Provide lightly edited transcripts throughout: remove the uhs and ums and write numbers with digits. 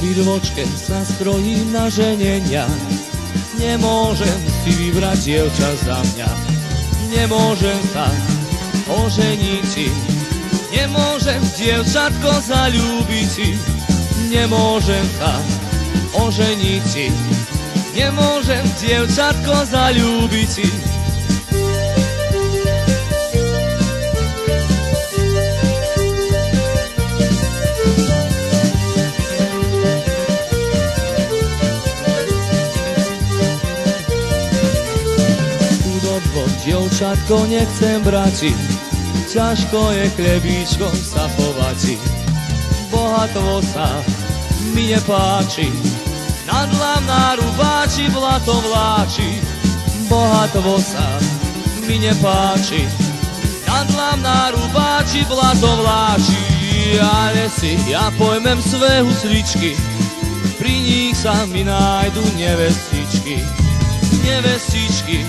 Pri rvočke sa skrojím na ženenia, nemôžem si vybrať dievča za mňa. Nemôžem sa oženiť si, nemôžem dievčatko zaľúbiť si. Nemôžem sa oženiť si, nemôžem dievčatko zaľúbiť si. Dievčatko nechcem brať, ťažko je chlebíčkom sa chovať. Bohatstvo sa mi nepáči, nad hlav narúbači blato vláči. Bohatstvo sa mi nepáči, nad hlav narúbači blato vláči. Ale si ja pojmem své husličky, pri nich sa mi nájdu nevestičky. Nevestičky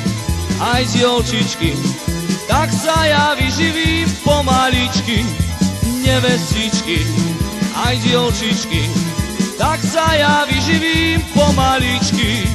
aj dievčičky, tak sa ja vyživím pomaličky. Nevestičky, aj dievčičky, tak sa ja vyživím pomaličky.